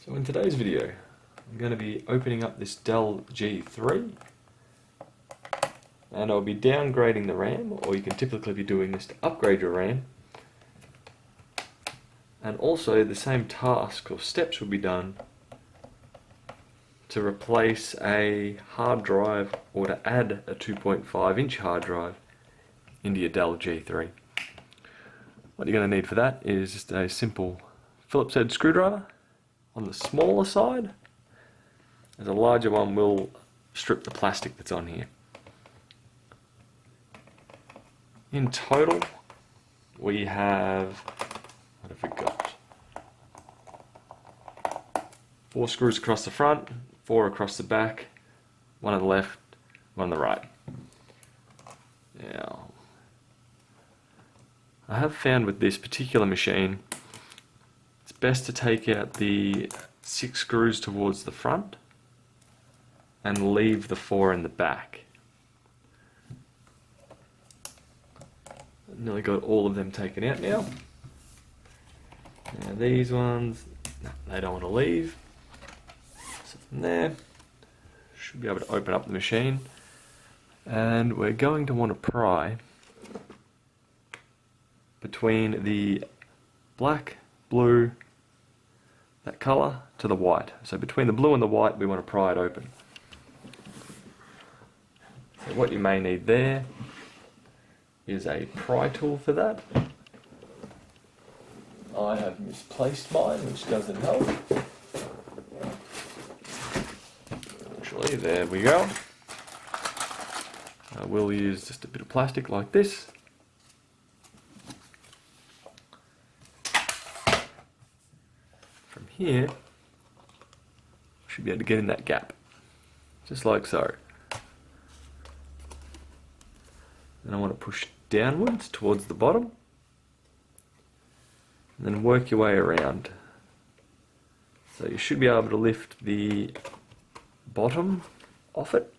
So in today's video, I'm going to be opening up this Dell G3 and I'll be downgrading the RAM, or you can typically be doing this to upgrade your RAM. And also the same task or steps will be done to replace a hard drive or to add a 2.5-inch hard drive into your Dell G3. What you're going to need for that is just a simple Phillips head screwdriver on the smaller side, as a larger one will strip the plastic that's on here. In total, we have, what have we got? 4 screws across the front, 4 across the back, 1 on the left, 1 on the right. Now, I have found with this particular machine, it's best to take out the 6 screws towards the front and leave the 4 in the back. Nearly got all of them taken out now. Now these ones, no, they don't want to leave. So from there, should be able to open up the machine, and we're going to want to pry between the black, blue, that colour, to the white. So between the blue and the white we want to pry it open. So what you may need there is a pry tool for that. I have misplaced mine, which doesn't help. Actually, there we go. I will use just a bit of plastic like this. From here, I should be able to get in that gap, just like so. Then I want to push downwards towards the bottom, and then work your way around. So you should be able to lift the bottom off it,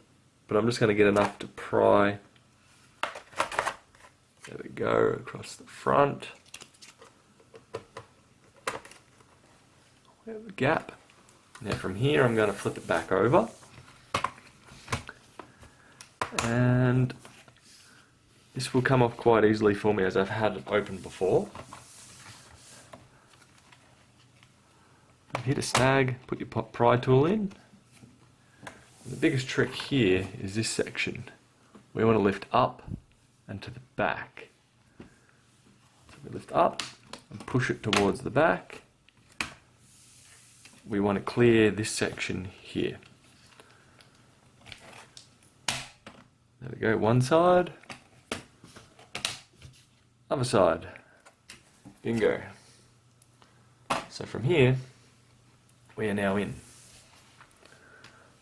but I'm just going to get enough to pry. There we go, across the front. We have a gap. Now from here I'm going to flip it back over, and this will come off quite easily for me as I've had it open before. Hit a snag, put your pry tool in. And the biggest trick here is this section. We want to lift up and to the back. So we lift up and push it towards the back. We want to clear this section here. There we go, one side. Other side. Bingo. So from here, we are now in.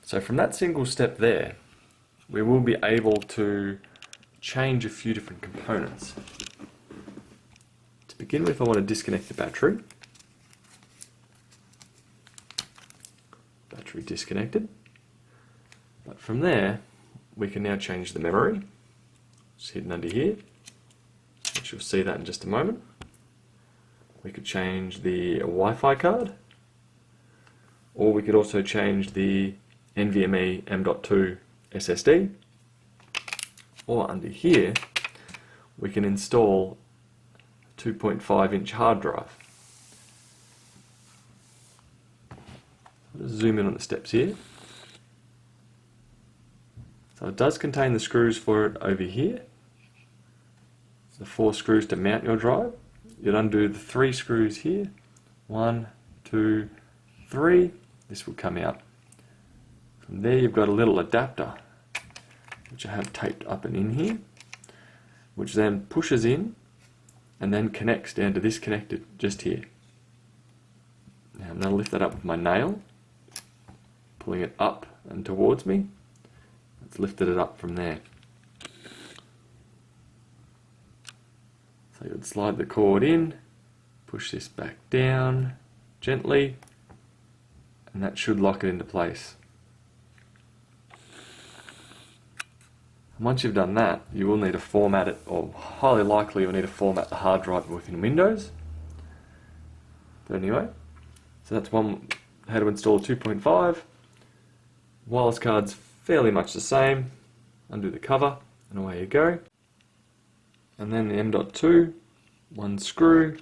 So from that single step there, we will be able to change a few different components. To begin with, I want to disconnect the battery. Battery disconnected. But from there, we can now change the memory. It's hidden under here. You'll see that in just a moment. We could change the Wi-Fi card, or we could also change the NVMe M.2 SSD, or under here we can install a 2.5-inch hard drive. Let's zoom in on the steps here. So it does contain the screws for it over here. The 4 screws to mount your drive. You'd undo the 3 screws here. 1, 2, 3. This will come out. From there you've got a little adapter, which I have taped up and in here, which then pushes in and then connects down to this connector just here. Now I'm going to lift that up with my nail, pulling it up and towards me. It's lifted it up from there. So you would slide the cord in, push this back down gently, and that should lock it into place. And once you've done that, you will need to format it, or highly likely you'll need to format the hard drive within Windows. But anyway, so that's one how to install 2.5. Wireless card's fairly much the same. Undo the cover and away you go. And then the M.2, one screw,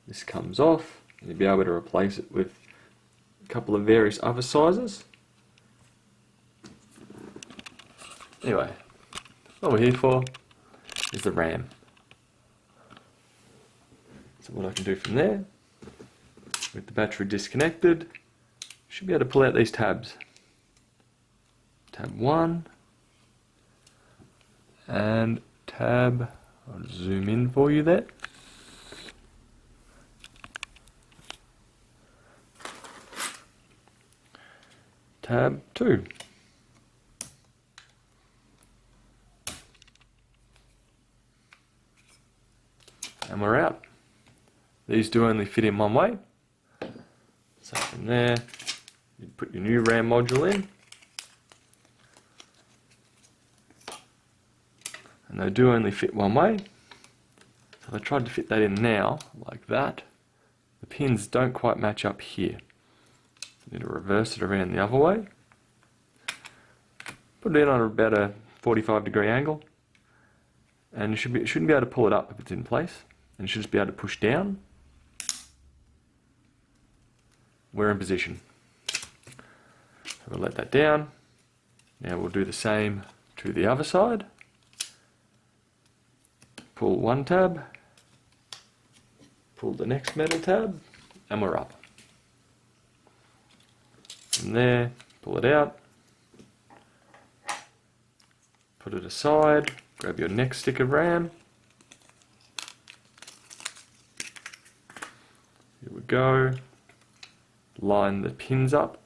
this comes off, and you'll be able to replace it with a couple of various other sizes. Anyway, what we're here for is the RAM. So what I can do from there, with the battery disconnected, should be able to pull out these tabs. Tab 1 and tab, I'll zoom in for you there. Tab 2. And we're out. These do only fit in one way. So from there, you put your new RAM module in. And they do only fit one way. So if I tried to fit that in now, like that, the pins don't quite match up here. So you need to reverse it around the other way. Put it in on about a 45-degree angle. And you shouldn't be able to pull it up if it's in place. And you should just be able to push down. We're in position. So we'll let that down. Now we'll do the same to the other side. Pull one tab, pull the next metal tab, and we're up. From there, pull it out, put it aside, grab your next stick of RAM. Here we go. Line the pins up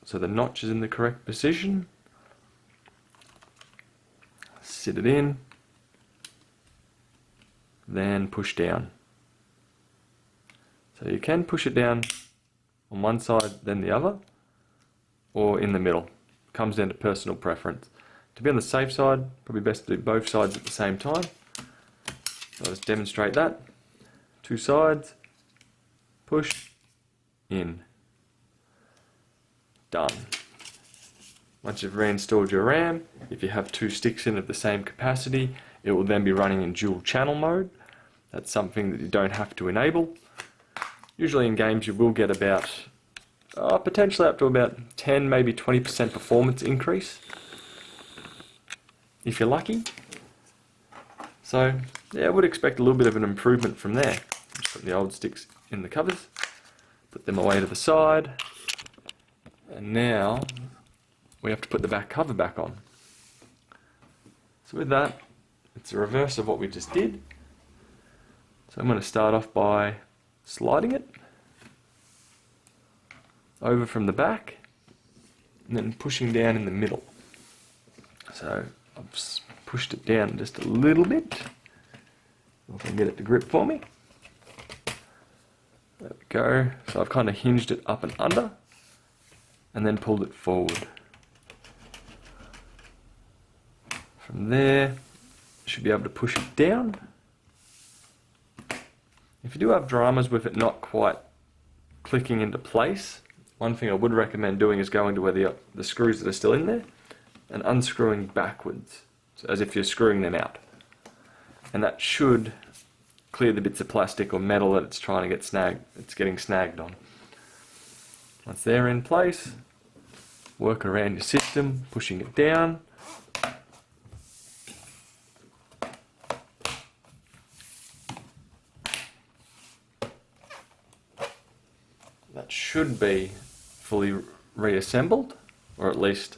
so the notch is in the correct position. Sit it in. Then push down. So you can push it down on one side then the other, or in the middle. Comes down to personal preference. To be on the safe side, probably best to do both sides at the same time. So let's demonstrate that. Two sides, push, in. Done. Once you've reinstalled your RAM, if you have two sticks in of the same capacity, it will then be running in dual channel mode. That's something that you don't have to enable. Usually in games you will get about, potentially up to about 10, maybe 20% performance increase, if you're lucky. So yeah, I would expect a little bit of an improvement from there. Just put the old sticks in the covers, put them away to the side, and now we have to put the back cover back on. So with that, it's a reverse of what we just did. So I'm going to start off by sliding it over from the back and then pushing down in the middle. So I've pushed it down just a little bit. If I can get it to grip for me. There we go. So I've kind of hinged it up and under and then pulled it forward. From there, should be able to push it down. If you do have dramas with it not quite clicking into place, one thing I would recommend doing is going to where the screws that are still in there and unscrewing backwards, so as if you're screwing them out. And that should clear the bits of plastic or metal that it's trying to get snagged, it's getting snagged on. Once they're in place, work around your system, pushing it down. That should be fully reassembled, or at least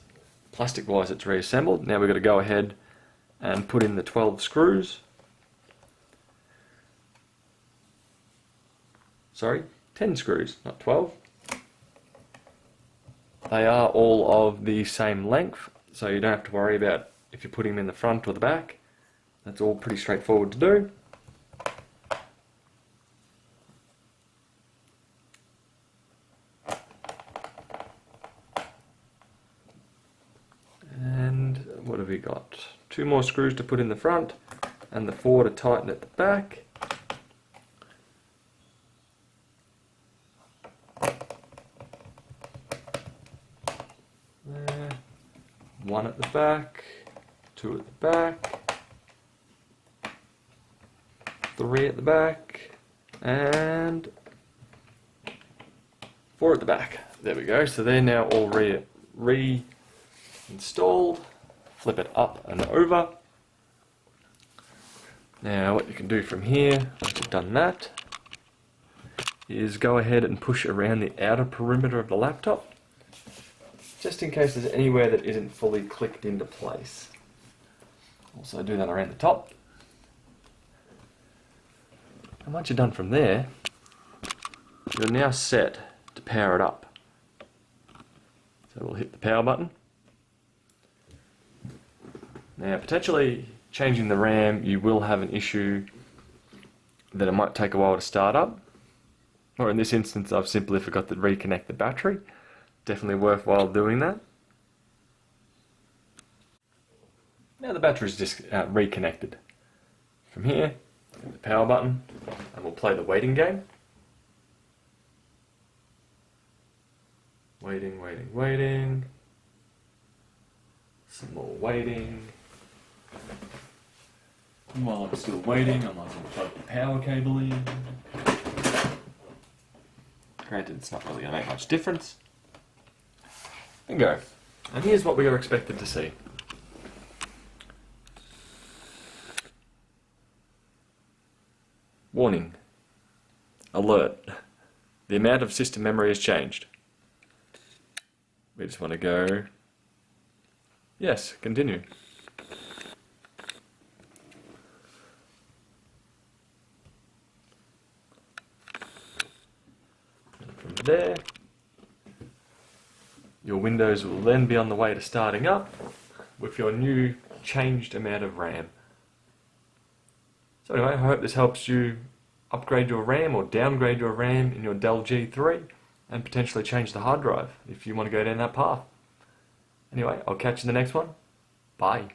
plastic wise it's reassembled. Now we've got to go ahead and put in the 12 screws. Sorry, 10 screws, not 12. They are all of the same length, so you don't have to worry about if you're putting them in the front or the back. That's all pretty straightforward to do. And what have we got? 2 more screws to put in the front and the 4 to tighten at the back. 1 at the back, 2 at the back, 3 at the back, and 4 at the back. There we go. So they're now all reinstalled. Flip it up and over. Now what you can do from here, once you've done that, is go ahead and push around the outer perimeter of the laptop, just in case there's anywhere that isn't fully clicked into place. Also do that around the top. And once you're done from there, you're now set to power it up. So we'll hit the power button. Now potentially changing the RAM, you will have an issue that it might take a while to start up. Or in this instance, I've simply forgot to reconnect the battery. Definitely worthwhile doing that. Now the battery's just reconnected. From here, hit the power button, and we'll play the waiting game. Waiting, waiting, waiting. Some more waiting. And while I'm still waiting, I might as well plug the power cable in. Granted, it's not really going to make much difference. And go. And here's what we are expected to see. Warning. Alert. The amount of system memory has changed. We just want to go... Yes, continue. There. Your Windows will then be on the way to starting up with your new changed amount of RAM. So anyway, I hope this helps you upgrade your RAM or downgrade your RAM in your Dell G3 and potentially change the hard drive if you want to go down that path. Anyway, I'll catch you in the next one. Bye.